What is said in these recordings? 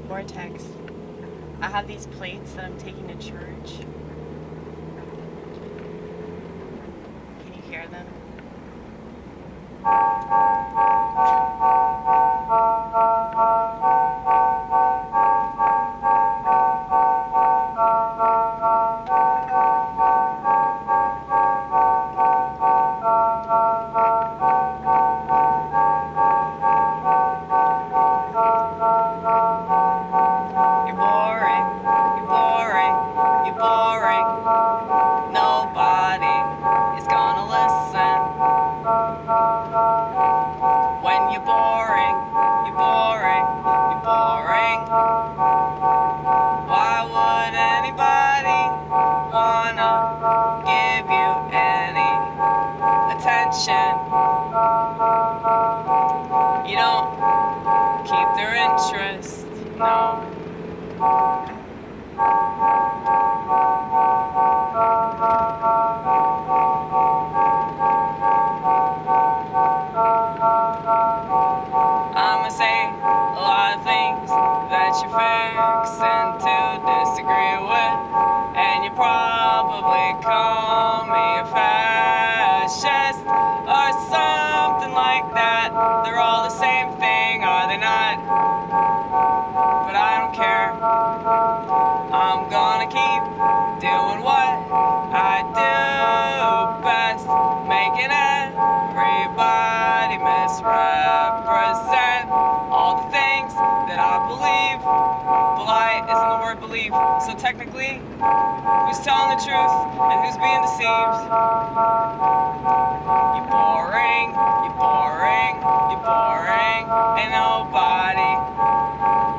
vortex. I have these plates that I'm taking to church. Can you hear them? You don't keep their interest, no. I'ma say a lot of things that you're fixing to disagree with, and you probably call me a fascist or something like that. They're all the same thing, are they not? But I don't care. I'm gonna keep doing what I do best, making everybody misrepresent all the things that I believe. But lie isn't the word believe, so technically, who's telling the truth and who's being deceived? You're boring, you're boring, you're boring. Ain't nobody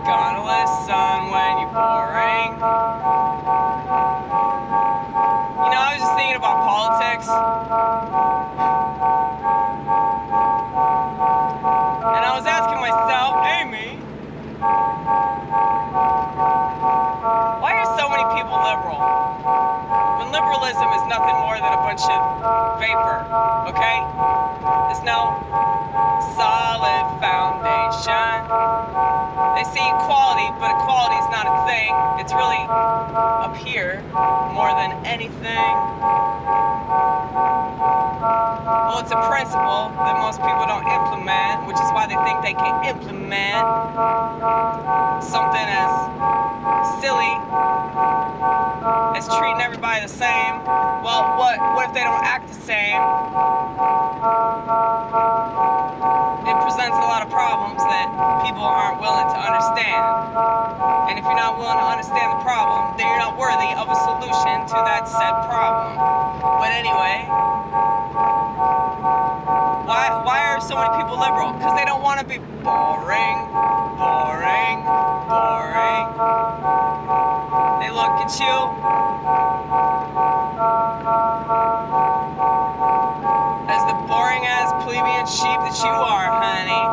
gonna listen when you're boring. You know, I was just thinking about politics. And I was asking myself, Amy, why are so many people liberal? When liberalism is nothing more than a bunch of vapor, okay? There's no solid foundation. They say equality, but equality is not a thing. It's really up here more than anything. Well, it's a principle that most people don't implement, which is why they think they can implement something as silly as treating everybody the same. Well, what if they don't act the same? It presents a lot of problems that people aren't willing to understand. And if you're not willing to understand the problem, then you're not worthy of a solution to that said problem. But anyway, why are so many people liberal? Because they don't want to be boring, boring, boring. They look at you as the boring ass plebeian sheep that you are, honey.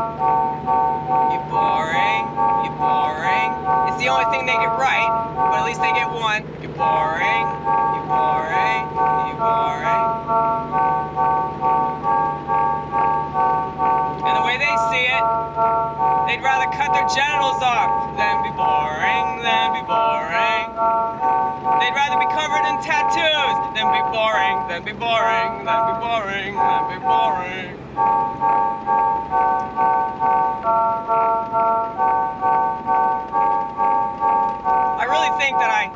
You're boring, you're boring. It's the only thing they get right, but at least they get one. You're boring, you're boring, you're boring. And the way they see it, they'd rather cut their genitals off than be boring, than be boring. They'd rather be covered in tattoos than be boring, than be boring, than be boring, than be boring. I really think that I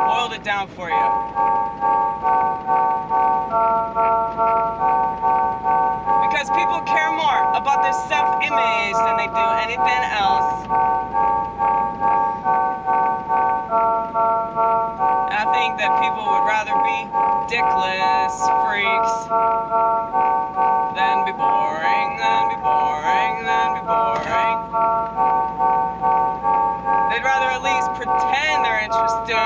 boiled it down for you. Because people care more about their self-image than they do anything else. And I think that people would rather be dickless freaks than be boring, than be boring, than be boring. They'd rather at least pretend they're interesting.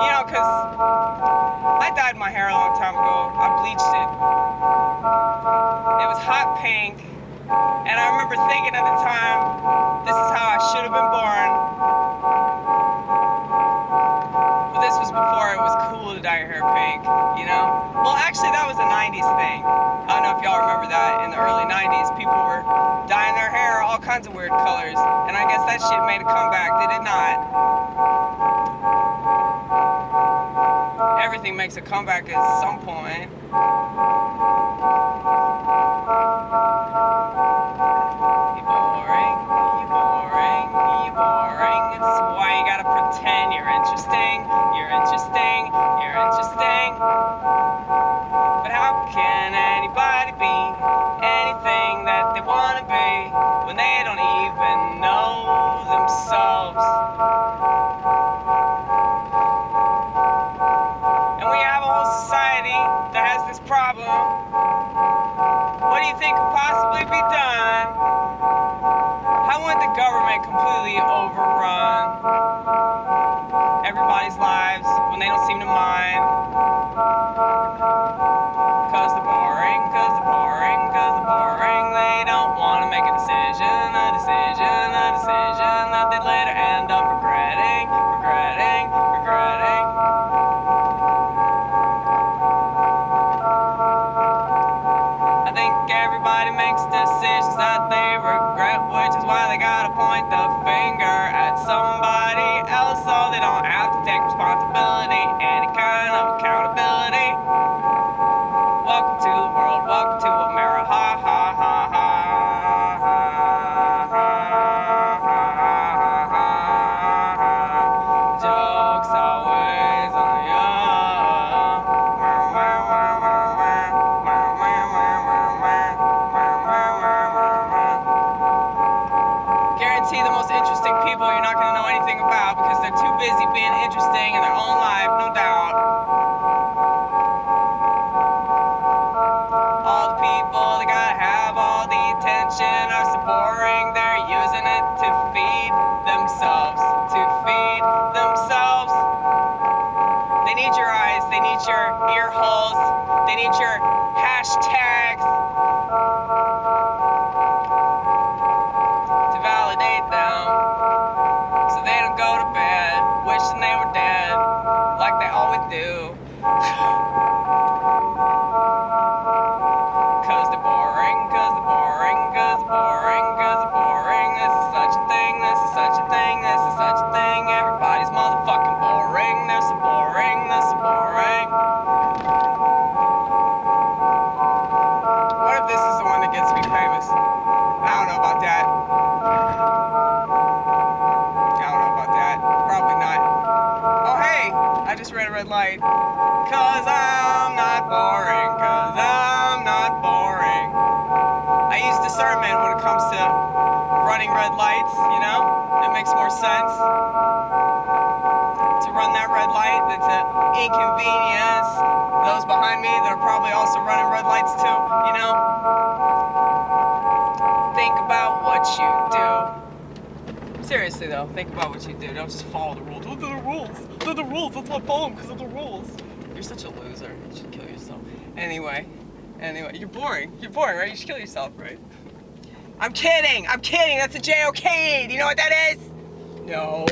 You know, because I dyed my hair a long time ago. I bleached it. It was hot pink. And I remember thinking at the time, this is how I should have been born. But this was before it was cool to dye dye your hair pink, you know? Well, actually, that was a 90s thing. I don't know if y'all remember that. In the early 90s, people were dyeing their hair all kinds of weird colors, and I guess that shit made a comeback, did it not? Everything makes a comeback at some point. You boring, you boring, you boring. It's why you gotta pretend you're interesting, you're interesting, you're interesting. But how can anybody be anything that they wanna be when they don't even know themselves? And we have a whole society that has this problem. What do you think could possibly be done? How would the government completely overrun everybody's lives when they don't seem to mind? Cause they're boring, cause they're boring, cause they're boring. They don't want to make a decision that they later end up regretting. I think everybody makes decisions that they regret, which is why they gotta point the finger at somebody else so they don't have to take responsibility, any kind of accountability. Welcome to the world, welcome to America, ha ha ha ha. Joke's always on you. Guarantee the most interesting people you're not going to know anything about because they're too busy being interesting in their own life, no doubt. All the people that gotta have all the attention are so boring, they're using it to feed themselves, They need your eyes, they need your ear holes, they need your hashtags to validate them, so they don't go to bed wishing they were dead, like they always do. Cause they're boring, cause they're boring, cause they're boring, cause they're boring. This is such a thing, this is such a thing, this is such a thing. Everybody's motherfucking boring, they're so boring, they're so boring. What if this is the one that gets me famous? I don't know about that. Probably not. Oh hey, I just ran a red light. Cause I'm not boring, cause I'm not boring. I use discernment when it comes to running red lights, you know? It makes more sense to run that red light than to inconvenience those behind me that are probably also running red lights too, you know? Think about what you do. Seriously though, think about what you do. Don't just follow the rules. Those are the rules. They're the rules. That's why I follow them, because of the rules. You're such a loser. You should kill yourself. Anyway, you're boring. You're boring, right? You should kill yourself, right? I'm kidding. That's a J-O-K. Do you know what that is? No.